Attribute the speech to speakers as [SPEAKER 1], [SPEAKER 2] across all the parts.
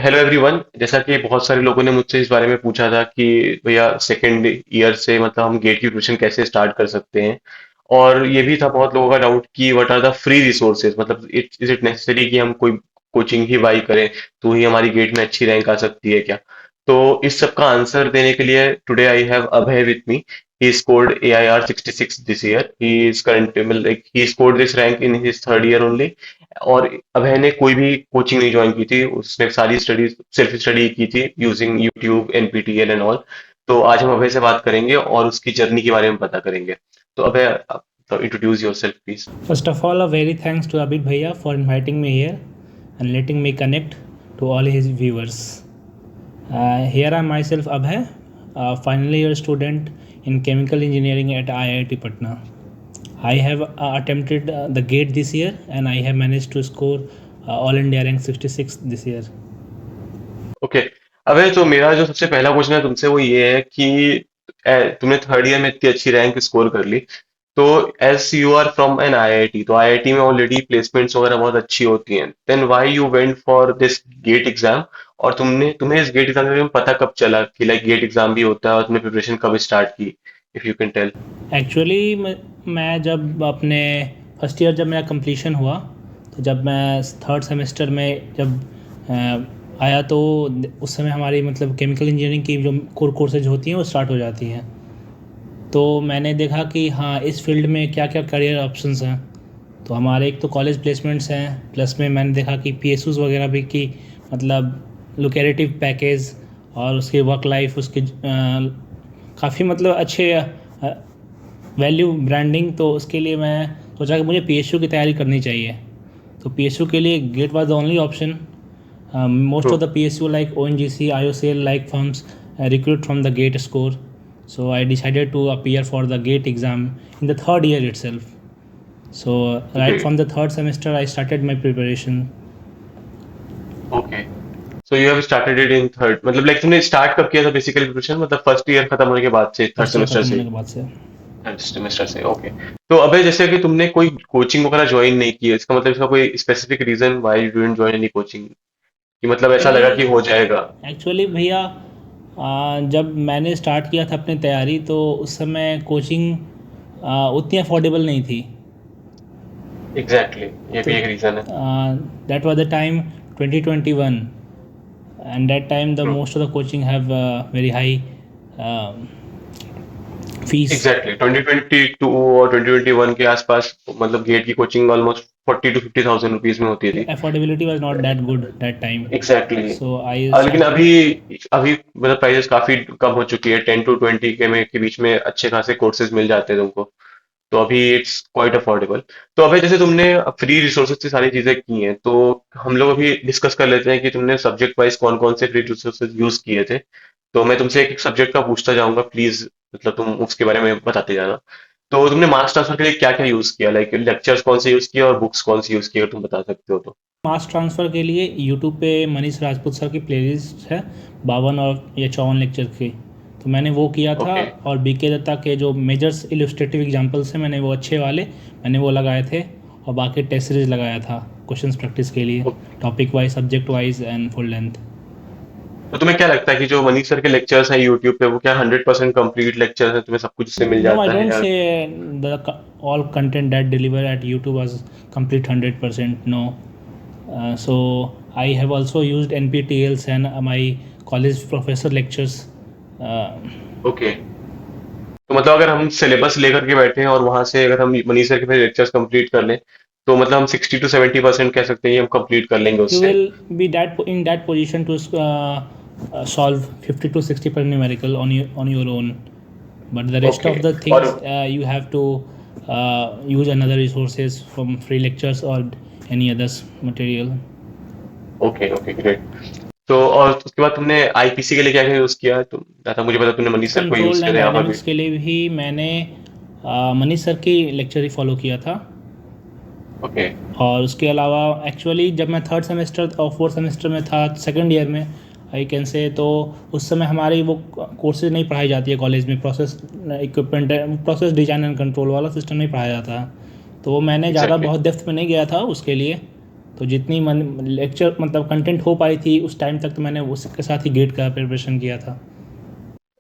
[SPEAKER 1] Hello everyone. जैसा कि बहुत सारे लोगों ने मुझसे इस बारे में पूछा था कि भैया सेकेंड ईयर से मतलब हम गेट की प्रिपरेशन कैसे स्टार्ट कर सकते हैं। और ये भी था बहुत लोगों का डाउट कि what are the free resources, मतलब इज इट नेसेसरी कि हम कोई कोचिंग ही बाई करें तो ही हमारी गेट में अच्छी रैंक आ सकती है क्या। तो इस सब का आंसर देने के लिए today I have Abhay with me. He scored AIR 66 this year. He is current like he scored this rank in his third year only. और अभय ने कोई भी कोचिंग नहीं ज्वाइन की थी, उसने सारी स्टडीज सेल्फ स्टडी की थी using YouTube NPTEL and all. तो आज हम अभय से बात करेंगे और उसकी जर्नी के बारे में पता करेंगे। तो Abhay, introduce yourself please.
[SPEAKER 2] First of all, a very thanks to Abid Bhaiya for inviting me here and letting me connect to all his viewers. Here I am myself Abhay, a final year student in chemical engineering at IIT Patna. I have attempted the GATE this year and I have managed to score All India rank 66 this year.
[SPEAKER 1] Okay. अभय, तो मेरा जो सबसे पहला question है तुमसे वो ये है कि तुमने थर्ड ईयर में इतनी अच्छी रैंक स्कोर कर ली। तो as you are from an IIT, तो IIT में ऑलरेडी प्लेसमेंट्स वगैरह बहुत अच्छी होती हैं, then why you went for this GATE exam. और तुम्हें इस गेट एग्जाम के बारे में पता कब चला कि लाइक गेट एग्जाम भी होता है, और तुमने प्रिपरेशन कब स्टार्ट की, if you can tell.
[SPEAKER 2] Actually मैं जब अपने फर्स्ट ईयर जब मेरा कंप्लीशन हुआ, तो जब मैं थर्ड सेमेस्टर में जब आया, तो उस समय हमारी मतलब केमिकल इंजीनियरिंग की जो कोर कोर्सेज होती हैं वो स्टार्ट हो जाती हैं। तो मैंने देखा कि हाँ, इस फील्ड में क्या क्या करियर ऑप्शंस हैं। तो हमारे एक तो कॉलेज प्लेसमेंट्स हैं, प्लस में मैंने देखा कि PSUs वगैरह भी की मतलब लुकेरेटिव पैकेज, और उसकी वर्क लाइफ उसके काफ़ी मतलब अच्छे वैल्यू ब्रांडिंग। तो उसके लिए मैं सोचा कि मुझे PSU की तैयारी करनी चाहिए। तो PSU के लिए GATE was the only option. Most of the PSU like ONGC, IOCL like firms recruit from the GATE score. So I decided to appear for the GATE exam in the third year itself. So right
[SPEAKER 1] great.
[SPEAKER 2] from the third semester I started my preparation.
[SPEAKER 1] Okay. So you have started it in third, मतलब like तुमने start कब किया था basically preparation, मतलब first year खत्म होने के बाद से, थर्ड
[SPEAKER 2] फर्स्ट ईयर
[SPEAKER 1] सेमेस्टर
[SPEAKER 2] ख़त्म
[SPEAKER 1] से?
[SPEAKER 2] होने के बाद से।
[SPEAKER 1] सेमेस्टर से, ओके। तो अबे, जैसे कि तुमने कोई कोचिंग वगैरह ज्वाइन नहीं की है, इसका मतलब इसका कोई specific reason why you didn't join any coaching, कि मतलब ऐसा लगा कि हो जाएगा?
[SPEAKER 2] एक्चुअली भैया, जब मैंने स्टार्ट किया था अपनी तैयारी, तो उस समय कोचिंग उतनी अफोर्डेबल नहीं थी।
[SPEAKER 1] एग्जैक्टली, ये
[SPEAKER 2] तो
[SPEAKER 1] भी एक रीजन है।
[SPEAKER 2] that was the time 2021, and that time the most of the coaching have very high um, fees.
[SPEAKER 1] Exactly 2022 और 2021 के आसपास मतलब गेट की coaching almost 40 to 50 thousand rupees में होती
[SPEAKER 2] So
[SPEAKER 1] थी।
[SPEAKER 2] affordability was not that good that time.
[SPEAKER 1] Exactly
[SPEAKER 2] So I
[SPEAKER 1] exactly। लेकिन
[SPEAKER 2] started.
[SPEAKER 1] अभी अभी मतलब प्राइसेस काफी कम हो चुकी है, 10 to 20 के बीच में अच्छे खासे कोर्सेज मिल जाते हैं तुमको। तो अभी इट्स क्वाइट अफोर्डेबल। तो अभी जैसे तुमने फ्री रिसोर्सेज से सारी चीजें की हैं, तो हम लोग अभी डिस्कस कर लेते हैं कि तुमने सब्जेक्ट वाइज कौन कौन से फ्री रिसोर्सेज यूज किए थे। तो मैं तुमसे एक एक सब्जेक्ट का पूछता जाऊंगा, प्लीज मतलब तुम उसके बारे में बताते जाना। तो तुमने मार्क्स ट्रांसफर के लिए क्या क्या यूज किया, लाइक लेक्चर्स कौन से यूज किए और बुक्स कौन सी यूज की, अगर तुम बता सकते हो तो।
[SPEAKER 2] मास ट्रांसफ़र के लिए यूट्यूब पे मनीष राजपूत सर की प्लेलिस्ट है, 52 और या 54 लेक्चर की। तो मैंने वो किया था।
[SPEAKER 1] ओके।
[SPEAKER 2] और BK दत्ता के जो मेजर्स इलस्ट्रेटिव एग्जाम्पल्स हैं, मैंने वो अच्छे वाले मैंने वो लगाए थे। और बाकी टेस्ट सीरीज लगाया था क्वेश्चंस प्रैक्टिस के लिए, topic wise, subject wise and full length.
[SPEAKER 1] तो तुम्हें क्या लगता है कि जो मनीष सर के लेक्चर्स हैं यूट्यूब पे, वो क्या 100% कंप्लीट लेक्चर्स हैं, तुम्हें सब कुछ इससे मिल
[SPEAKER 2] No, I
[SPEAKER 1] जाता है
[SPEAKER 2] don't
[SPEAKER 1] या?
[SPEAKER 2] say all content that deliver at YouTube was complete 100%. No. So I have also used NPTELs and my college professor lectures. Uh,
[SPEAKER 1] okay. तो मतलब अगर हम सिलेबस लेकर के बैठे हैं और वहां से अगर हम मनीष सर के लेक्चर्स कंप्लीट कर लें, तो मतलब हम 60 to 70% कह सकते हैं कि हम कंप्लीट कर लेंगे
[SPEAKER 2] you
[SPEAKER 1] उससे।
[SPEAKER 2] will be that in that position to solve 50 to 60% numerical on your own. But the rest
[SPEAKER 1] okay.
[SPEAKER 2] of the
[SPEAKER 1] और
[SPEAKER 2] things you have to use another resources from free lectures or any others material.
[SPEAKER 1] Okay, okay, great. तो और उसके बाद तुमने IPC के लिए क्या क्या यूज किया, तुम ज्यादा मुझे पता, तुमने मनीष सर को यूज
[SPEAKER 2] कंट्रोल्ड
[SPEAKER 1] किया
[SPEAKER 2] एंड
[SPEAKER 1] था यहाँ पर भी।
[SPEAKER 2] डायनेमिक्स के लिए भी मैंने मनीष सर की लेक्चर ही फॉलो किया था।
[SPEAKER 1] ओके।
[SPEAKER 2] और उसके अलावा एक्चुअली जब मैं थर्ड सेमेस्टर और फोर्थ सेमेस्टर में था, सेकंड ईयर में आई कैन से, तो उस समय हमारी वो कोर्सेज नहीं पढ़ाई जाती है कॉलेज में। Process equipment, process design and control वाला सिस्टम नहीं पढ़ाया जाता है। तो वो मैंने ज़्यादा
[SPEAKER 1] एग्जैक्टली।
[SPEAKER 2] बहुत डेप्थ में नहीं गया था उसके लिए। तो जितनी मन लेक्चर मतलब कंटेंट हो पाई थी उस टाइम तक, तो मैंने उसके साथ ही गेट का प्रिपरेशन किया था।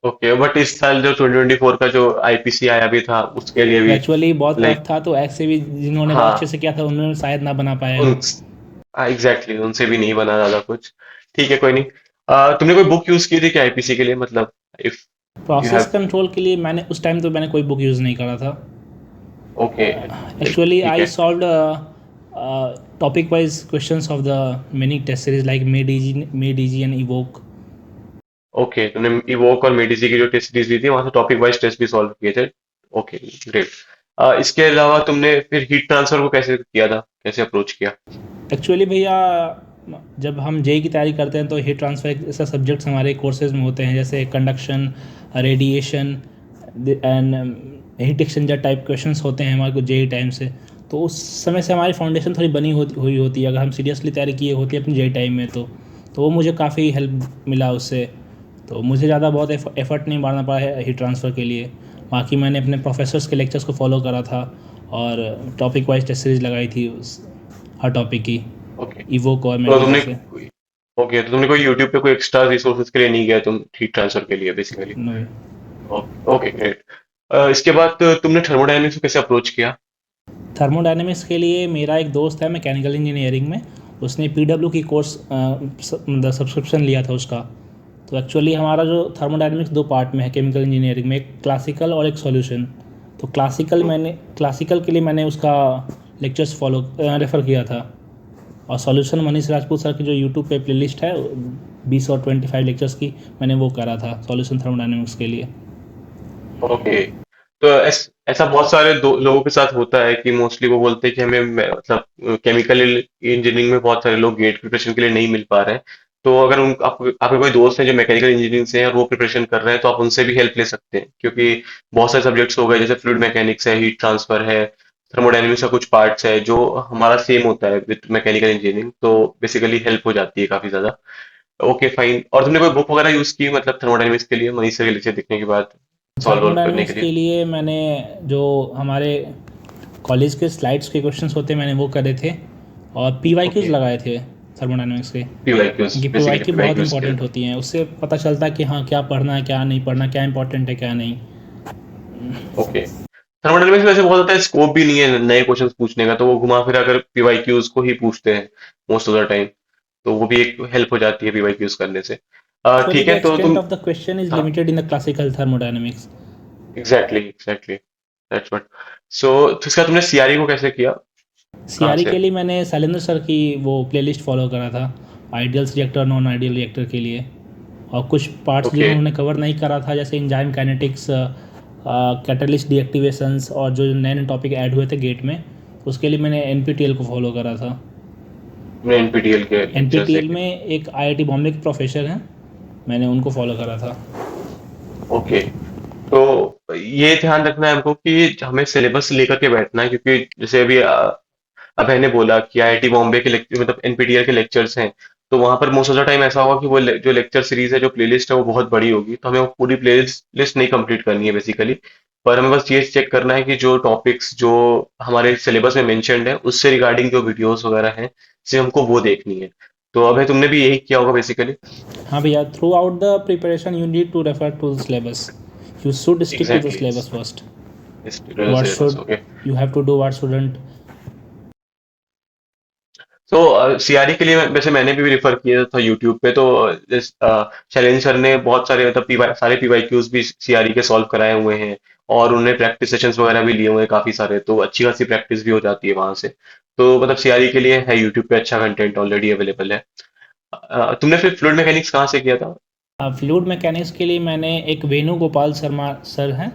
[SPEAKER 1] ओके, बट इस साल जो 2024 का जो आईपीसी आया भी था उसके लिए भी
[SPEAKER 2] एक्चुअली बहुत टफ
[SPEAKER 1] लाइक,
[SPEAKER 2] था, तो ऐसे भी जिन्होंने बहुत अच्छे
[SPEAKER 1] हाँ,
[SPEAKER 2] से किया था उन्होंने शायद ना बना पाए
[SPEAKER 1] उन
[SPEAKER 2] हो।
[SPEAKER 1] एग्जैक्टली उनसे भी नहीं बना ज्यादा कुछ। ठीक है, कोई नहीं। तुमने कोई बुक यूज की थी क्या आईपीसी के लिए, मतलब if you
[SPEAKER 2] process
[SPEAKER 1] have?
[SPEAKER 2] Control के लिए मैंने उस टाइम तो मैंने कोई बुक यूज़ नहीं करा था।
[SPEAKER 1] ओके,
[SPEAKER 2] Actually,
[SPEAKER 1] ठीक
[SPEAKER 2] I
[SPEAKER 1] है।
[SPEAKER 2] solved topic-wise questions of the many test series like MADG and Evoke.
[SPEAKER 1] Okay, तुमने इवोक और मेडिसी की जो टेस्ट सीरीज दी थी वहां से टॉपिक वाइज टेस्ट भी सॉल्व किए थे। Okay, great. इसके अलावा तुमने फिर हीट ट्रांसफर को कैसे किया था, कैसे अप्रोच किया?
[SPEAKER 2] एक्चुअली भैया, जब हम जेई की तैयारी करते हैं तो हीट ट्रांसफर एक ऐसा सब्जेक्ट्स हमारे कोर्सेज में होते हैं, जैसे conduction, radiation and heat exchanger type questions होते हैं हमारे को जेई टाइम से। तो उस समय से हमारी फाउंडेशन थोड़ी बनी हुई होती है, अगर हम सीरियसली तैयारी किए होती है अपनी जेई टाइम में तो वो मुझे काफ़ी हेल्प मिला उससे। तो मुझे ज़्यादा बहुत एफर्ट नहीं मारना पड़ा है हीट ट्रांसफ़र के लिए। बाकी मैंने अपने प्रोफेसर्स के लेक्चर्स को फॉलो करा था और टॉपिक वाइज टेस्ट सीरीज लगाई थी उस हर टॉपिक की,
[SPEAKER 1] ओके,
[SPEAKER 2] इवोक और
[SPEAKER 1] तो
[SPEAKER 2] मेडिजी
[SPEAKER 1] तुमने
[SPEAKER 2] से।
[SPEAKER 1] ओके, तो तुमने कोई यूट्यूब पे कोई एक्स्ट्रा रिसोर्सेज के लिए नहीं गया तुम हीट ट्रांसफर के लिए बेसिकली?
[SPEAKER 2] नहीं।
[SPEAKER 1] Okay, okay, great. इसके बाद तुमने थर्मोडायनेमिक्स को कैसे अप्रोच किया?
[SPEAKER 2] थर्मोडायनेमिक्स के लिए मेरा एक दोस्त है मैकेनिकल इंजीनियरिंग में, उसने पीडब्ल्यू की कोर्स मतलब सब्सक्रिप्शन लिया था उसका। तो एक्चुअली हमारा जो थर्मोडायनेमिक्स दो पार्ट में है केमिकल इंजीनियरिंग में, एक क्लासिकल और एक सॉल्यूशन। तो क्लासिकल के लिए मैंने उसका लेक्चर्स फॉलो रेफ़र किया था। और सॉल्यूशन मनीष राजपूत सर की जो यूट्यूब पे प्लेलिस्ट है 20 और 25 लेक्चर्स की, मैंने वो करा था सॉल्यूशन थर्मोडायनेमिक्स के लिए।
[SPEAKER 1] ओके, तो ऐसा बहुत सारे लोगों के साथ होता है कि मोस्टली वो बोलते हैं कि हमें मतलब केमिकल इंजीनियरिंग में बहुत सारे लोग गेट प्रिपरेशन के लिए नहीं मिल पा रहे हैं। तो अगर आपके कोई दोस्त हैं जो मैकेनिकल इंजीनियरिंग से हैं और वो प्रिपरेशन कर रहे हैं तो आप उनसे भी हेल्प ले सकते हैं, क्योंकि बहुत सारे सब्जेक्ट्स हो गए जैसे फ्लूइड मैकेनिक्स है, हीट ट्रांसफर है, थर्मोडायनेमिक्स का कुछ पार्ट्स है जो हमारा सेम होता है विद मैकेनिकल इंजीनियरिंग, तो बेसिकली हेल्प हो जाती है काफी ज्यादा। Okay, fine. और तुमने कोई बुक वगैरह यूज की मतलब थर्मोडायनेमिक्स के लिए मनीष सर के लेक्चर देखने के बाद सॉल्व वॉल्व करने के
[SPEAKER 2] थर्मोडायनेमिक्स
[SPEAKER 1] लिए?
[SPEAKER 2] के लिए मैंने जो हमारे कॉलेज के स्लाइड्स के क्वेश्चंस होते हैं मैंने वो करे थे, और पीवाईक्यूज
[SPEAKER 1] ओके,
[SPEAKER 2] लगाए थे थर्मोडायनेमिक्स के।
[SPEAKER 1] पीवाईक्यूज,
[SPEAKER 2] क्योंकि
[SPEAKER 1] बेसिकली
[SPEAKER 2] पीवाईक्यू बहुत
[SPEAKER 1] पीवाईक्यूज के।
[SPEAKER 2] इंपॉर्टेंट होती हैं, उससे पता चलता है कि हाँ क्या पढ़ना है क्या नहीं पढ़ना, क्या इंपॉर्टेंट है क्या नहीं।
[SPEAKER 1] ओके, थर्मोडायनेमिक्स में वैसे बहुत होता है, स्कोप भी नहीं है नए क्वेश्चंस पूछने का, तो वो घुमा फिरा कर पीवाईक्यूज को ही पूछते हैं मोस्ट ऑफ द टाइम। तो वो भी एक हेल्प हो जाती है पीवाईक्यूज करने से।
[SPEAKER 2] एक्चुअली
[SPEAKER 1] ठीक
[SPEAKER 2] द
[SPEAKER 1] है, तो
[SPEAKER 2] एक्सटेंट
[SPEAKER 1] तुम,
[SPEAKER 2] ऑफ द क्वेश्चन इज
[SPEAKER 1] हाँ,
[SPEAKER 2] limited in the classical thermodynamics.
[SPEAKER 1] Exactly exactly, that's what. So इसका तुमने सीआरई को कैसे किया, कहाँ
[SPEAKER 2] सीआरई
[SPEAKER 1] से?
[SPEAKER 2] के लिए मैंने शैलेंद्र सर की वो प्लेलिस्ट फॉलो करा था, ideals reactor non ideal reactor के लिए। और कुछ पार्ट्स जो
[SPEAKER 1] ओके,
[SPEAKER 2] उन्होंने कवर नहीं करा था जैसे इंजाइम काइनेटिक्स, कैटलिस्ट डीएक्टिवेशंस और जो नए नए टॉपिक ऐड हुए थे गेट में, उसके लिए मैंने एनपीटीएल को फॉलो करा था।
[SPEAKER 1] तुमने एनपीटीईएल के लेक्चर्स
[SPEAKER 2] एनपीटीएल
[SPEAKER 1] देखे?
[SPEAKER 2] में एक आईआईटी बॉम्बे के प्रोफेसर हैं, मैंने उनको फॉलो करा था।
[SPEAKER 1] ओके, तो ये ध्यान रखना है हमको कि हमें सिलेबस लेकर के बैठना है, क्योंकि जैसे अभी अभय ने बोला कि आईआईटी बॉम्बे के लेक्चर मतलब एनपीटीईएल के लेक्चर्स हैं, तो वहां पर मोस्ट ऑफ द टाइम ऐसा होगा कि वो जो लेक्चर सीरीज है, जो प्लेलिस्ट है वो बहुत बड़ी होगी, तो हमें वो पूरी प्लेलिस्ट नहीं कंप्लीट करनी है बेसिकली। पर हमें बस ये चेक करना है कि जो टॉपिक्स जो हमारे सिलेबस में मेंशन्ड है उससे रिगार्डिंग जो वीडियोस वगैरह हैं, सिर्फ हमको वो देखनी है। तो अभय तुमने भी यही किया होगा बेसिकली?
[SPEAKER 2] हाँ भैया, throughout the preparation you need to refer to the syllabus, you should stick to the
[SPEAKER 1] exactly,
[SPEAKER 2] syllabus first.
[SPEAKER 1] इस
[SPEAKER 2] What
[SPEAKER 1] syllabus,
[SPEAKER 2] should
[SPEAKER 1] okay.
[SPEAKER 2] you have to do, what shouldn't.
[SPEAKER 1] तो सीआरई के लिए वैसे मैंने भी refer किया था YouTube पे, तो शैलेंद्र सर ने बहुत सारे मतलब सारे पीवाईक्यूज भी सीआरई के सॉल्व कराए हुए हैं, और उन्होंने प्रैक्टिस सेशंस वगैरह भी लिए हुए हैं काफी सारे, तो अच्छी खासी प्रैक्टिस भी हो जाती है वहां से। तो मतलब सीआरई के लिए है यूट्यूब पे अच्छा कंटेंट ऑलरेडी अवेलेबल है। तुमने फिर फ्लूइड मैकेनिक्स कहाँ से किया था?
[SPEAKER 2] फ्लूइड मैकेनिक्स के लिए मैंने एक वेणुगोपाल शर्मा सर हैं,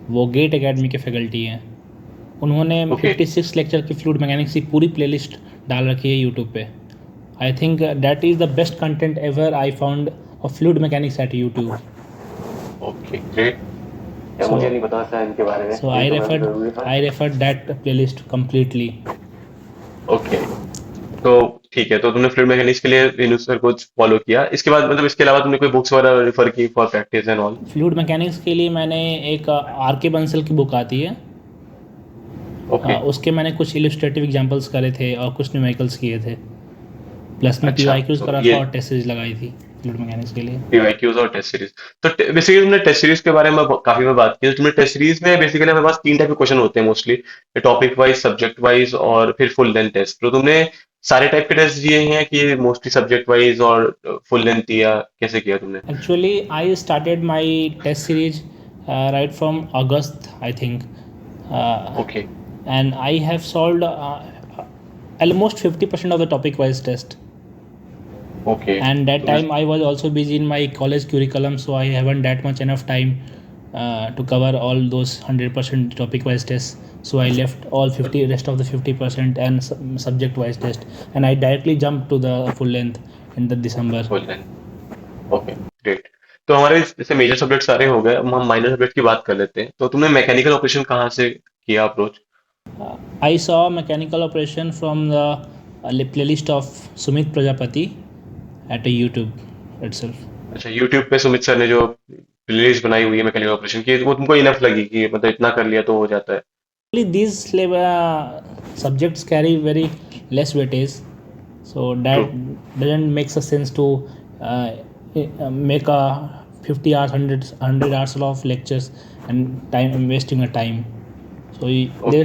[SPEAKER 2] वो गेट एकेडमी के फैकल्टी हैं। उन्होंने
[SPEAKER 1] ओके,
[SPEAKER 2] 56 लेक्चर की फ्लूइड मैकेनिक्स की पूरी प्लेलिस्ट डाल रखी है यूट्यूब पे। I think that is the best content ever I found of fluid mechanics at YouTube.
[SPEAKER 1] Okay, great. या
[SPEAKER 2] सो
[SPEAKER 1] मुझे नहीं पता था इनके बारे में,
[SPEAKER 2] सो
[SPEAKER 1] ये
[SPEAKER 2] आई
[SPEAKER 1] तो मैं
[SPEAKER 2] रेफर्ड
[SPEAKER 1] जरूरी था।
[SPEAKER 2] I referred that playlist completely.
[SPEAKER 1] Okay, तो ठीक है, तो तुमने फ्लूइड मैकेनिक्स के लिए वेन्यू सर को फॉलो किया, इसके बाद मतलब इसके अलावा तुमने कोई बुक्स वगैरह रेफर की for practice and all?
[SPEAKER 2] Fluid mechanics के लिए मैंने एक आर के बंसल की बुक आती है,
[SPEAKER 1] ओके,
[SPEAKER 2] उसके मैंने कुछ इलस्ट्रेटिव एग्जांपल्स करे थे और कुछ न्यूमेरिकल्स किए थे। प्लस में
[SPEAKER 1] अच्छा,
[SPEAKER 2] पीवाईक्यूज
[SPEAKER 1] तो
[SPEAKER 2] करा था
[SPEAKER 1] ये
[SPEAKER 2] और टेस्ट सीरीज लगाई थी फ्लूइड मैकेनिक्स के लिए।
[SPEAKER 1] पीवाईक्यूज और टेस्ट सीरीज। तो बेसिकली तुमने टेस्ट सीरीज के बारे में काफी में बात की, तो तुमने टेस्ट सीरीज में बेसिकली हमारे पास तीन टाइप के क्वेश्चन होते हैं mostly, topic wise, subject wise और फिर फुल लेंथ टेस्ट। तो तुमने सारे टाइप के टेस्ट दिए हैं कि मोस्टली सब्जेक्ट वाइज और फुल लेंथ दिया, कैसे किया तुमने?
[SPEAKER 2] Actually, I started my test series right from August, I think, uh,
[SPEAKER 1] okay.
[SPEAKER 2] and I have solved almost 50% of the topic-wise test.
[SPEAKER 1] Okay.
[SPEAKER 2] And that
[SPEAKER 1] तुमने
[SPEAKER 2] time I was also busy in my college curriculum, so I haven't that much enough time to cover all those 100% topic-wise tests. So I left all 50 rest of the 50% and subject-wise test, and I directly jumped to the full length in the December.
[SPEAKER 1] Full length. Okay, great. तो हमारे जैसे major subject सारे हो गए, अब हम minor subject की बात कर लेते हैं। तो तुमने मैकेनिकल ऑपरेशन कहाँ से किया approach?
[SPEAKER 2] I saw mechanical operation from the playlist of Sumit Prajapati at a YouTube itself.
[SPEAKER 1] अच्छा, यूट्यूब पे सुमित सर ने जो प्लेलिस्ट बनाई हुई है मैकेनिकल ऑपरेशन की, वो तुमको इनफ लगी कि मतलब इतना कर लिया तो हो जाता है?
[SPEAKER 2] Only these subjects carry very less weightage, so
[SPEAKER 1] true.
[SPEAKER 2] that doesn't make sense to make a 50 hours, 100 hours of lectures and time wasting a time. So
[SPEAKER 1] okay.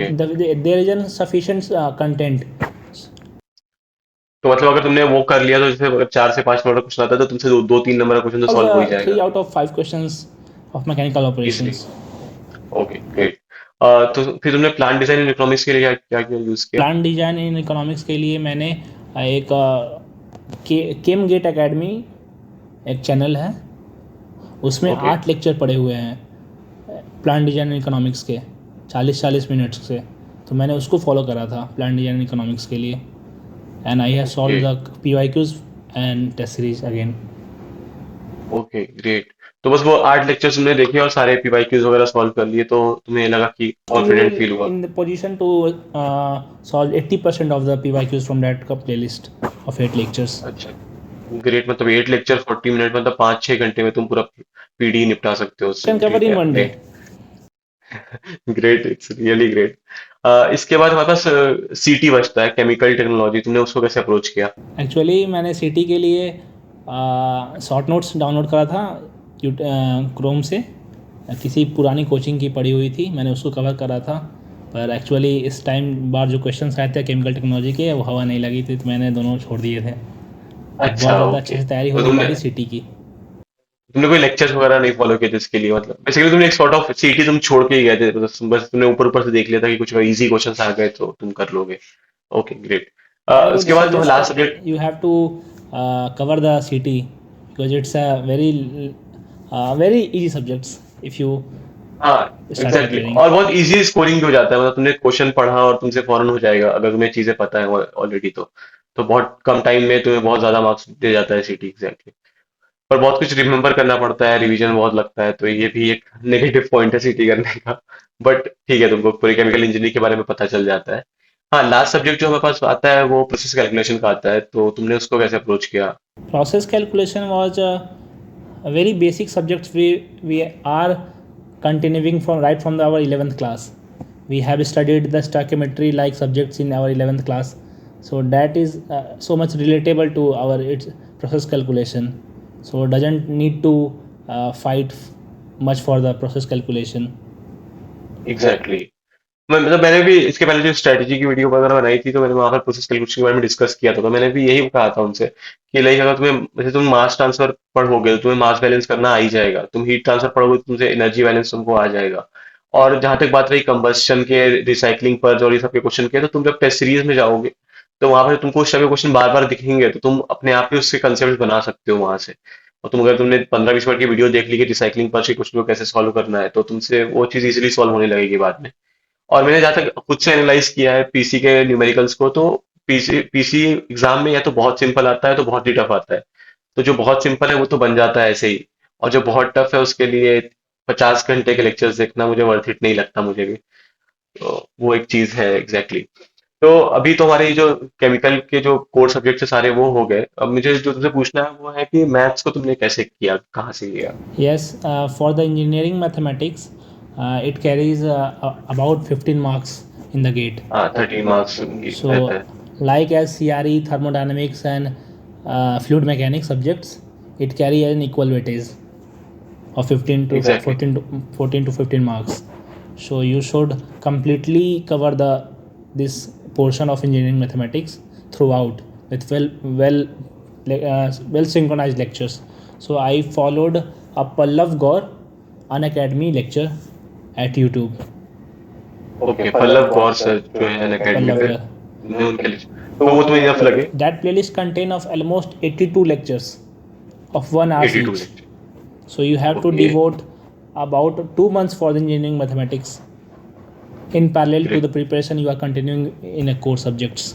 [SPEAKER 2] there isn't sufficient content.
[SPEAKER 1] तो मतलब अगर तुमने वो कर लिया, तो जैसे अगर 4 से 5 नंबर का क्वेश्चन आता है तो तुमसे दो दो तीन नंबर का क्वेश्चन तो
[SPEAKER 2] Solve
[SPEAKER 1] सॉल्व हो ही
[SPEAKER 2] three
[SPEAKER 1] जाएगा
[SPEAKER 2] out of five questions of mechanical
[SPEAKER 1] easily.
[SPEAKER 2] operations.
[SPEAKER 1] Okay, great. तो फिर तुमने प्लान डिजाइन एंड इकोनॉमिक्स के लिए क्या क्या क्या यूज किया?
[SPEAKER 2] प्लान डिजाइन इन इकोनॉमिक्स के लिए मैंने एक केम गेट एकेडमी एक चैनल है, उसमें
[SPEAKER 1] ओके।
[SPEAKER 2] 8 लेक्चर पड़े हुए हैं प्लान डिजाइन इन इकोनॉमिक्स के, 40-40 मिनट्स से। तो मैंने उसको फॉलो करा था प्लान डिजाइन इन इकोनॉमिक्स के लिए, and I have
[SPEAKER 1] okay.
[SPEAKER 2] Solve the PYQs and test series again.
[SPEAKER 1] Okay, great. तो बस वो 8 लेक्चर्स तुमने देखे और सारे पीवाईक्यूज वगैरह सॉल्व कर लिए, तो तुम्हें लगा कि
[SPEAKER 2] You
[SPEAKER 1] कॉन्फिडेंट
[SPEAKER 2] will
[SPEAKER 1] फील हुआ?
[SPEAKER 2] in the position to solve 80% of the PYQs from that playlist of 8 lectures.
[SPEAKER 1] अच्छा, ग्रेट। मतलब 8 लेक्चर 40 मिनट, मतलब 5-6 घंटे में तुम पूरा पीडी निपटा सकते हो उससे।
[SPEAKER 2] Can cover
[SPEAKER 1] ग्रेट
[SPEAKER 2] in
[SPEAKER 1] यार,
[SPEAKER 2] one
[SPEAKER 1] great.
[SPEAKER 2] day.
[SPEAKER 1] Great, it's really great. इसके बाद हमारे पास सीटी बचता है, केमिकल टेक्नोलॉजी। तुमने उसको कैसे अप्रोच किया?
[SPEAKER 2] एक्चुअली मैंने सिटी के लिए शॉर्ट नोट्स डाउनलोड करा था क्रोम से, किसी पुरानी कोचिंग की पढ़ी हुई थी, मैंने उसको कवर करा था। पर एक्चुअली इस टाइम बार जो क्वेश्चंस आए थे केमिकल टेक्नोलॉजी के, वो हवा नहीं लगी थी, तो मैंने दोनों छोड़ दिए थे। अब बहुत
[SPEAKER 1] अच्छा,
[SPEAKER 2] ज़्यादा अच्छे
[SPEAKER 1] ओके।
[SPEAKER 2] से तैयारी हो
[SPEAKER 1] तो
[SPEAKER 2] नहीं पा
[SPEAKER 1] तुमने
[SPEAKER 2] रही सिटी की।
[SPEAKER 1] तुमने कोई लेक्चर्स वगैरह नहीं फॉलो किए जिसके लिए, मतलब बेसिकली तुमने एक सॉर्ट ऑफ सीटी तुम छोड़ के ही गए थे, बस तुमने ऊपर ऊपर से देख लिया था कि कुछ इजी क्वेश्चंस आ गए तो तुम कर लोगे। Okay, great.
[SPEAKER 2] I would
[SPEAKER 1] उसके बाद तुम्हें
[SPEAKER 2] suggest
[SPEAKER 1] last subject.
[SPEAKER 2] you have to cover the CT because it's a very easy subjects if you
[SPEAKER 1] हाँ,
[SPEAKER 2] start
[SPEAKER 1] एग्जैक्टली
[SPEAKER 2] preparing.
[SPEAKER 1] और बहुत इजी स्कोरिंग भी हो जाता है, मतलब तुमने क्वेश्चन पढ़ा और तुमसे फौरन हो जाएगा अगर तुम्हें चीजें पता है ऑलरेडी। तो बहुत कम टाइम में तुम्हें बहुत ज्यादा मार्क्स दे जाता है सीटी, एग्जैक्टली। पर बहुत कुछ रिमेम्बर करना पड़ता है, रिवीजन बहुत लगता है, तो ये भी एक नेगेटिव पॉइंट है सीटी करने का। बट ठीक है, तुमको पूरी केमिकल इंजीनियरिंग के बारे में पता चल जाता है। हाँ, लास्ट सब्जेक्ट जो हमारे पास आता है वो प्रोसेस कैलकुलेशन का आता है, तो तुमने उसको कैसे अप्रोच किया?
[SPEAKER 2] Process calculation was a very basic subject we are continuing from right from our 11th class. We have studied the stoichiometry like subjects in our 11th class, so that is so much relatable to our its process calculation. So doesn't need to fight much for the process calculation.
[SPEAKER 1] Exactly exactly। मतलब मैंने भी इसके पहले जो strategy की video वगैरह बनाई थी, तो मैंने वहां पर प्रोसेस कैलकुलेशन के बारे में डिस्कस किया था। तो मैंने भी यही कहा था उनसे कि लाइक अगर तुम्हें, जैसे तुम मास ट्रांसफर पढ़ोगे तो तुम्हें मास बैलेंस करना आ ही जाएगा, तुम हीट ट्रांसफर पढ़ोगे तो तुमसे एनर्जी बैलेंस तुमको आ जाएगा। और जहां तक बात रही कंबस्शन के, रिसाइकलिंग पर और ये सब के क्वेश्चन के, तो तुम जब टेस्ट सीरीज में जाओगे तो वहां पर तुमको उस टाइप के क्वेश्चन बार बार दिखेंगे, तो तुम अपने आप ही उसके कंसेप्ट बना सकते हो वहां से। और तुम अगर तुमने 15-20 मिनट की वीडियो देख ली कि रिसाइकलिंग पर से क्वेश्चन को कैसे सॉल्व करना है, तो तुमसे वो चीज इजिली सॉल्व होने लगेगी बाद में। और मैंने जहाँ तक खुद से एनालाइज किया है पीसी के न्यूमेरिकल्स को, तो पीसी एग्जाम में या तो बहुत सिंपल आता है तो बहुत ही टफ आता है। तो जो बहुत सिंपल है वो तो बन जाता है ऐसे ही, और जो बहुत टफ है उसके लिए 50 घंटे के लेक्चर्स देखना मुझे वर्थ इट नहीं लगता मुझे भी। तो वो एक चीज है, एग्जैक्टली exactly। तो अभी तो हमारे जो केमिकल के जो कोर सब्जेक्ट है सारे वो हो गए। अब मुझे जो तुमसे पूछना है वो है कि मैथ्स को तुमने कैसे किया, कहाँ से किया?
[SPEAKER 2] Yes, for the engineering mathematics, it carries about 15 marks in the gate.
[SPEAKER 1] हाँ, 13 मार्क्स
[SPEAKER 2] So
[SPEAKER 1] रहता है।
[SPEAKER 2] like as CRE, thermodynamics, and fluid mechanics subjects, it carry an equal weightage of 15 to
[SPEAKER 1] exactly
[SPEAKER 2] 14 to 15 marks. So you should completely cover this portion of engineering mathematics throughout with well synchronized lectures. So I followed a Pallav Gaur Unacademy lecture at YouTube.
[SPEAKER 1] Okay Pallav Gaur sir जो है Unacademy
[SPEAKER 2] Pallav
[SPEAKER 1] पे
[SPEAKER 2] Gaur.
[SPEAKER 1] ने उनके तो वो तुम्हें enough लगे
[SPEAKER 2] That playlist contain of almost 82 lectures of 1 hour
[SPEAKER 1] 82
[SPEAKER 2] each.
[SPEAKER 1] Lecture
[SPEAKER 2] So you have to
[SPEAKER 1] okay
[SPEAKER 2] devote about 2 months for the engineering mathematics in parallel to
[SPEAKER 1] great
[SPEAKER 2] the preparation you are continuing in a core subjects.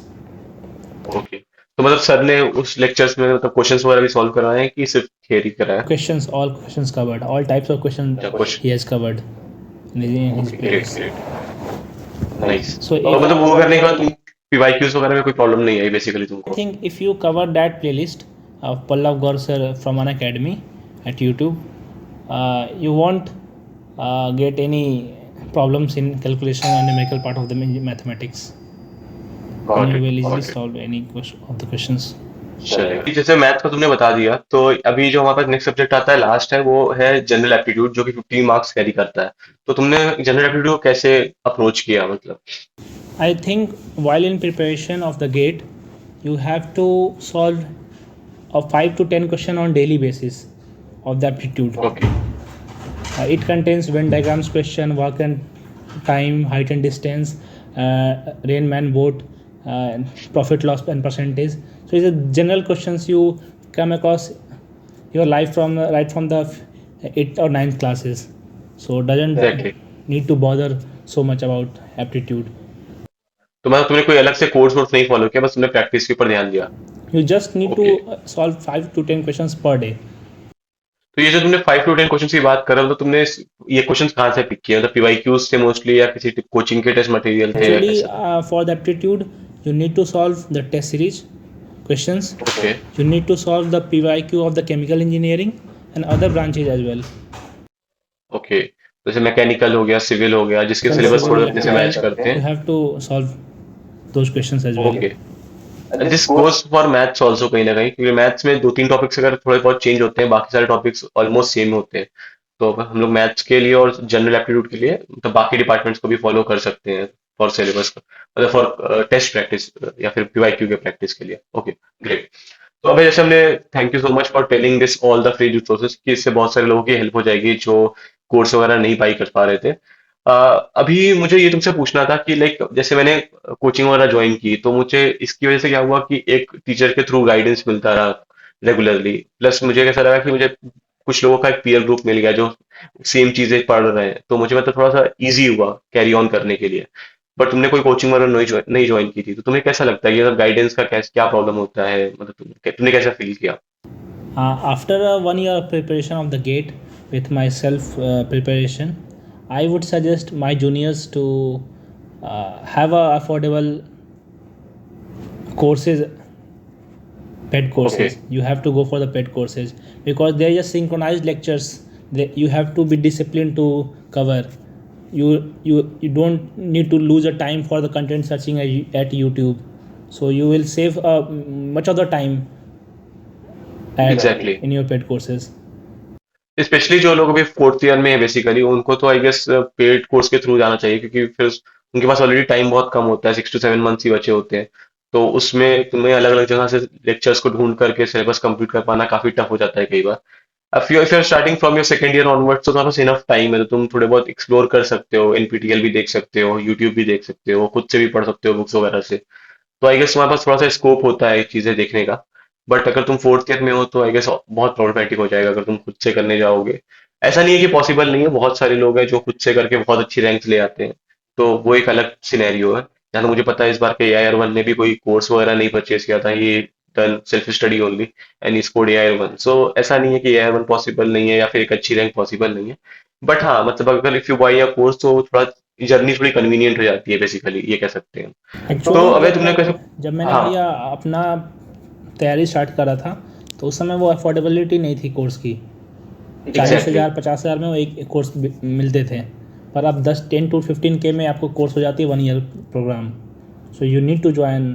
[SPEAKER 1] Okay तो मतलब sir ने उस lectures में मतलब questions वगैरह भी solve करवाए हैं कि सिर्फ थियरी कराया
[SPEAKER 2] Questions, all questions covered, all types of questions
[SPEAKER 1] अच्छा question
[SPEAKER 2] he has covered in his
[SPEAKER 1] okay great
[SPEAKER 2] playlist.
[SPEAKER 1] Great nice
[SPEAKER 2] So
[SPEAKER 1] और
[SPEAKER 2] if
[SPEAKER 1] मतलब वो करने के बाद तुम पीवाईक्यूज वगैरह में कोई प्रॉब्लम नहीं आई बेसिकली
[SPEAKER 2] I
[SPEAKER 1] तुमको
[SPEAKER 2] think if you cover that playlist of Pallav Gaur sir from an academy at YouTube, you won't get any problems in calculation and numerical part of the mathematics, and
[SPEAKER 1] got
[SPEAKER 2] you
[SPEAKER 1] it
[SPEAKER 2] will easily
[SPEAKER 1] got it
[SPEAKER 2] solve any question of the questions.
[SPEAKER 1] चलेगा जैसे math का तुमने बता दिया तो अभी जो हमारे पास नेक्स्ट सब्जेक्ट आता है लास्ट है वो है जनरल एप्टीट्यूड जो कि 15 मार्क्स कैरी करता है तो तुमने जनरल एप्टीट्यूड को कैसे अप्रोच किया मतलब
[SPEAKER 2] I think while in preparation of the gate, you have to solve a 5 to 10 question on daily basis of the aptitude.
[SPEAKER 1] Okay
[SPEAKER 2] It contains Venn diagrams question, work and time, height and distance, rain man boat, profit loss and percentage. So it's a general questions you come across your life from right from the 8th or 9th classes. So doesn't
[SPEAKER 1] exactly
[SPEAKER 2] need to bother so much about aptitude.
[SPEAKER 1] तो मतलब तुमने कोई अलग से course verse नहीं follow किया बस तुमने प्रैक्टिस के ऊपर ध्यान दिया
[SPEAKER 2] You just need
[SPEAKER 1] okay
[SPEAKER 2] to solve 5 to 10 questions per day.
[SPEAKER 1] तो ये जो तुमने 5 टू 10 क्वेश्चन की बात कर रहे हो तो तुमने ये क्वेश्चंस कहाँ से पिक किए मतलब पीवाईक्यूज से मोस्टली या किसी कोचिंग के टेस्ट मटेरियल थे या
[SPEAKER 2] Actually,
[SPEAKER 1] कैसे
[SPEAKER 2] for the aptitude, you need to solve the test series questions.
[SPEAKER 1] Okay
[SPEAKER 2] You need to solve the PYQ of the chemical engineering and other branches as well.
[SPEAKER 1] Okay जैसे mechanical हो गया civil हो गया जिसके
[SPEAKER 2] Some
[SPEAKER 1] syllabus
[SPEAKER 2] civil
[SPEAKER 1] थोड़े अपने से match
[SPEAKER 2] electrical,
[SPEAKER 1] करते
[SPEAKER 2] you
[SPEAKER 1] हैं
[SPEAKER 2] have to solve those questions as well.
[SPEAKER 1] Okay this goes for maths also कहीं ना कहीं क्योंकि मैथ्स में दो तीन टॉपिक्स अगर थोड़े बहुत चेंज होते हैं बाकी सारे टॉपिक्स ऑलमोस्ट सेम होते हैं तो हम लोग मैथ्स के लिए और जनरल एप्टीट्यूड के लिए मतलब बाकी डिपार्टमेंट्स को भी फॉलो कर सकते हैं फॉर सिलेबस मतलब फॉर टेस्ट प्रैक्टिस या फिर पीवाईक्यू के प्रैक्टिस के लिए ओके ग्रेट तो अभी जैसे हमने thank you so much for telling this all the free resources कि इससे बहुत सारे लोगों की हेल्प हो जाएगी जो कोर्स वगैरह नहीं पाई कर पा रहे थे अभी मुझे ये तुमसे पूछना था कि लाइक जैसे मैंने कोचिंग वगैरह ज्वाइन की तो मुझे इसकी वजह से क्या हुआ कि एक टीचर के थ्रू गाइडेंस मिलता रहा रेगुलरली प्लस मुझे कैसा लगा कि मुझे कुछ लोगों का एक पीयर ग्रुप मिल गया जो सेम चीजें पढ़ रहे हैं तो मुझे मतलब थोड़ा सा इजी हुआ कैरी ऑन करने के लिए बट तुमने कोई कोचिंग वगैरह नहीं ज्वाइन की थी तो तुम्हें कैसा लगता है ये सब गाइडेंस का क्या प्रॉब्लम होता है मतलब तुमने कैसा फील किया
[SPEAKER 2] After 1 year of preparation of the GATE with my self preparation, I would suggest my juniors to have a affordable courses, paid courses.
[SPEAKER 1] Okay
[SPEAKER 2] You have to go for the paid courses because they are just synchronized lectures. You have to be disciplined to cover. You don't need to lose a time for the content searching at YouTube. So you will save much of the time
[SPEAKER 1] exactly
[SPEAKER 2] in your paid courses.
[SPEAKER 1] Specially जो लोग अभी fourth year में है basically उनको तो I guess paid course के through जाना चाहिए क्योंकि फिर उनके पास ऑलरेडी टाइम बहुत कम होता है 6 to 7 मंथ्स ही बचे होते हैं तो उसमें तुम्हें अलग अलग जगह से लेक्चर्स को ढूंढ करके सिलेबस कंप्लीट कर पाना काफी टफ हो जाता है कई बार अब if you're starting from your second year onwards तो तुम्हारे पास इनफ टाइम है तो तुम थोड़े बहुत एक्सप्लोर कर सकते हो एनपीटीईएल भी देख सकते हो यूट्यूब भी देख सकते हो खुद से भी पढ़ सकते हो बुक्स वगैरह से तो आई गेस तुम्हारे पास थोड़ा सा स्कोप होता है चीजें देखने का बट अगर तुम फोर्थ ईयर में हो तो आई गेस बहुत प्रॉब्लमेटिक हो जाएगा अगर तुम खुद से करने जाओगे ऐसा नहीं है कि पॉसिबल नहीं है बहुत सारे लोग हैं जो खुद से करके बहुत अच्छी रैंक्स ले आते हैं तो वो एक अलग सिनेरियो है जहाँ तक मुझे पता है इस बार के AIR-1 ने भी कोई कोर्स वगैरह नहीं परचेज किया था ये done self study only and scored AIR-1 सो ऐसा नहीं है कि AIR-1 पॉसिबल नहीं है या फिर एक अच्छी रैंक पॉसिबल नहीं है बट हाँ मतलब अगर if you by a course तो थोड़ा जर्नी थोड़ी कन्वीनियंट हो जाती है बेसिकली ये कह सकते हैं तो
[SPEAKER 2] एक्चुअली
[SPEAKER 1] अबे तुमने कैसे
[SPEAKER 2] जब मैंने
[SPEAKER 1] हाँ
[SPEAKER 2] भैया अपना तैयारी स्टार्ट करा था तो उस समय वो अफोर्डेबिलिटी नहीं थी कोर्स की 40,000
[SPEAKER 1] एग्जैक्टली
[SPEAKER 2] 50,000 में वो एक कोर्स मिलते थे पर अब 10 10 to 15K में आपको कोर्स हो जाती है 1 year program so you need to join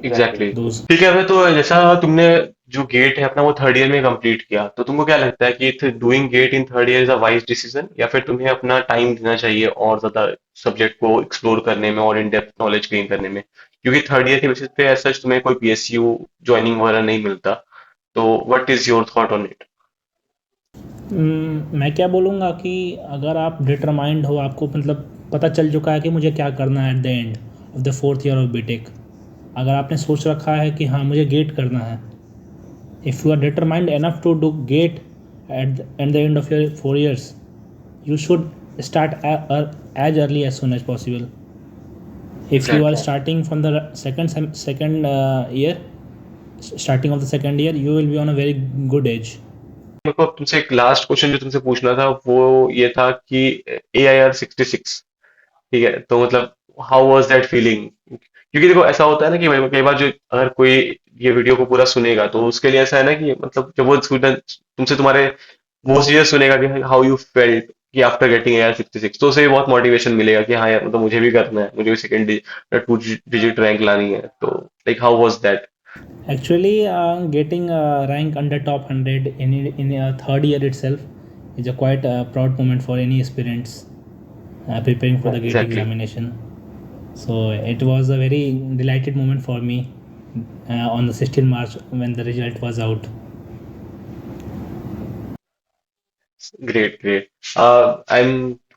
[SPEAKER 1] exactly
[SPEAKER 2] those.
[SPEAKER 1] ठीक है। अबे तो जैसा तुमने जो गेट है अपना वो थर्ड ईयर में कंप्लीट किया, तो तुमको क्या लगता है कि doing get in third year is a wise decision, या फिर तुम्हें अपना टाइम देना चाहिए और ज्यादा सब्जेक्ट को एक्सप्लोर करने में और इन डेप्थ नॉलेज गेन करने में, क्योंकि थर्ड ईयर के बेसिस पे ऐसा तुम्हें कोई पीएसयू ज्वाइनिंग वगैरह नहीं मिलता। तो what is your thought on it?
[SPEAKER 2] मैं क्या बोलूँगा कि अगर आप डिटरमाइंड हो, आपको मतलब पता चल चुका है कि मुझे क्या करना है at the end of the fourth year of BTech, अगर आपने सोच रखा है कि हाँ मुझे गेट करना है, if you are determined enough to do GATE at the end of your 4 years, you should start as early as soon as possible. If you are
[SPEAKER 1] exactly.
[SPEAKER 2] starting from the second year, starting of the second year, you will be on a very good age.
[SPEAKER 1] मेरे को अब तुमसे एक last question जो तुमसे पूछना था वो ये था कि AIR 66, ठीक है, तो मतलब हाउ वाज दैट फीलिंग? क्योंकि देखो ऐसा होता है ना कि कई बार जो अगर कोई ये वीडियो को पूरा सुनेगा तो उसके लिए ऐसा है ना कि मतलब जब वो स्टूडेंट तुमसे तुम्हारे वो चीजें सुनेगा कि हाउ यू फेल्ट कि आफ्टर गेटिंग AIR 66, तो उसे भी बहुत मोटिवेशन मिलेगा कि हाँ यार मतलब मुझे भी करना है, मुझे भी सेकंड 2 डिजिट रैंक लानी है। तो like how was that?
[SPEAKER 2] Actually, getting a rank under top 100 in a third year itself is a quite proud moment for any aspirants preparing for the gate
[SPEAKER 1] exactly.
[SPEAKER 2] examination. So it was a very delighted moment for me on the 16th March when the result was out.
[SPEAKER 1] Great great. I am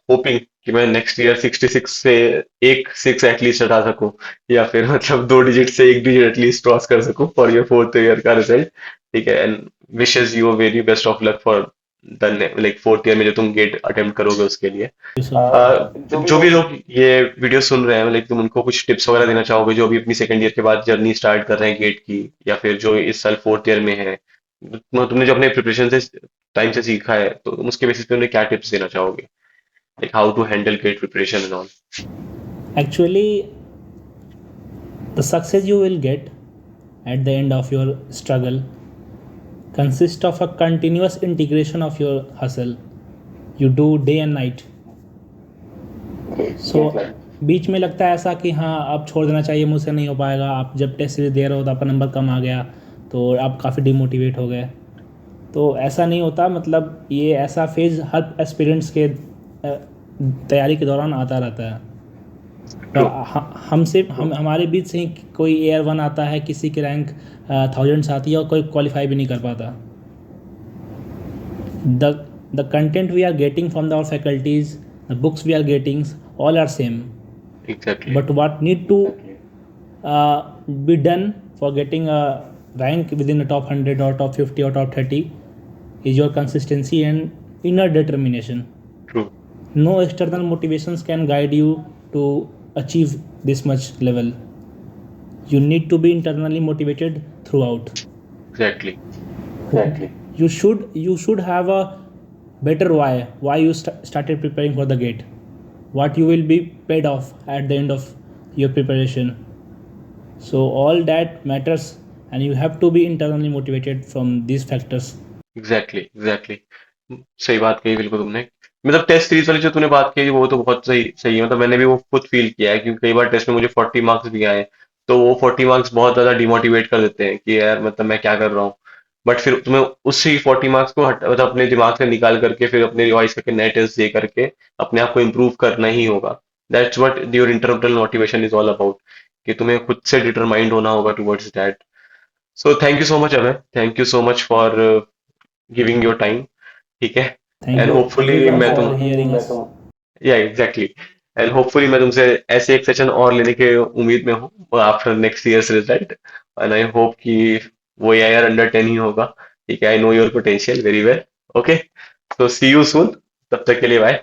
[SPEAKER 1] hoping कि मैं next year 66 से एक six at least हटा सकूं, या फिर मतलब 2 digit से एक डिजिट एटलीस्ट क्रॉस कर सकूं फॉर योर फोर्थ ईयर का रिजल्ट। ठीक है, and wishes you very best of luck for the like fourth year में जो तुम गेट अटेम्प्ट करोगे उसके लिए।
[SPEAKER 2] So
[SPEAKER 1] जो भी लोग ये वीडियो सुन रहे हैं लाइक तुम उनको कुछ टिप्स वगैरह देना चाहोगे जो अभी अपनी सेकंड ईयर के बाद जर्नी स्टार्ट कर रहे हैं गेट की, या फिर जो इस साल फोर्थ ईयर में है, तुमने जो अपने प्रिपरेशन से टाइम से सीखा है तो तुम उसके बेसिस पे उन्हें क्या टिप्स देना चाहोगे, like how to handle GATE preparation and all?
[SPEAKER 2] actually, the success you will get at the end of your struggle consists of a continuous integration of your hustle you do day and night. सो बीच में लगता है ऐसा कि हाँ अब छोड़ देना चाहिए, मुझसे नहीं हो पाएगा, आप जब टेस्ट सीरीज दे रहे हो तो आपका नंबर कम आ गया तो आप काफ़ी डिमोटिवेट हो गए। तो ऐसा नहीं होता, मतलब ये ऐसा फेज़ हर एस्पिरेंट्स के तैयारी के दौरान आता रहता है।
[SPEAKER 1] ट्रू।
[SPEAKER 2] हमसे हमारे बीच से ही कोई AR 1 आता है, किसी की रैंक थाउजेंड्स आती है और कोई क्वालिफाई भी नहीं कर पाता। The content we are getting from our faculties, the books we are getting, all are same.
[SPEAKER 1] Exactly.
[SPEAKER 2] But what need to be done for getting a rank within the top 100 or top 50 or top 30 is your consistency and inner determination.
[SPEAKER 1] True.
[SPEAKER 2] No external motivations can guide you to achieve this much level. You need to be internally motivated throughout.
[SPEAKER 1] Exactly.
[SPEAKER 2] You should have a better why you started preparing for the gate, what you will be paid off at the end of your preparation. So all that matters, and you have to be internally motivated from these factors.
[SPEAKER 1] Exactly exactly. सही बात कही बिल्कुल तुमने। मतलब test series वाली जो तूने बात कही वो तो बहुत सही सही है, मतलब मैंने भी वो खुद फील किया है क्योंकि कई बार टेस्ट में मुझे 40 मार्क्स भी आए, तो वो 40 मार्क्स बहुत ज्यादा डिमोटिवेट कर देते हैं कि यार मतलब मैं क्या कर रहा हूँ। बट फिर तुम्हें उसी 40 मार्क्स को मतलब अपने दिमाग से निकाल करके फिर अपने रिवाइज करके नए टेस्ट दे करके अपने आप को इम्प्रूव करना ही होगा। That's what your internal motivation is all about, कि तुम्हें खुद से डिटरमाइंड होना होगा towards that. So thank you so much Abhay, thank you so much for giving your time. ठीक है,
[SPEAKER 2] Thank
[SPEAKER 1] एंड
[SPEAKER 2] you
[SPEAKER 1] होपफुली मैं
[SPEAKER 2] for
[SPEAKER 1] तुम
[SPEAKER 2] hearing us.
[SPEAKER 1] या एग्जैक्टली, एंड होपफुली मैं तुमसे ऐसे एक सेशन और लेने के उम्मीद में हूँ after next years result, and I hope कि वो AIR under 10 ही होगा। ठीक है, I know your potential very well. Okay, तो सी यू सून, तब तक के लिए बाय।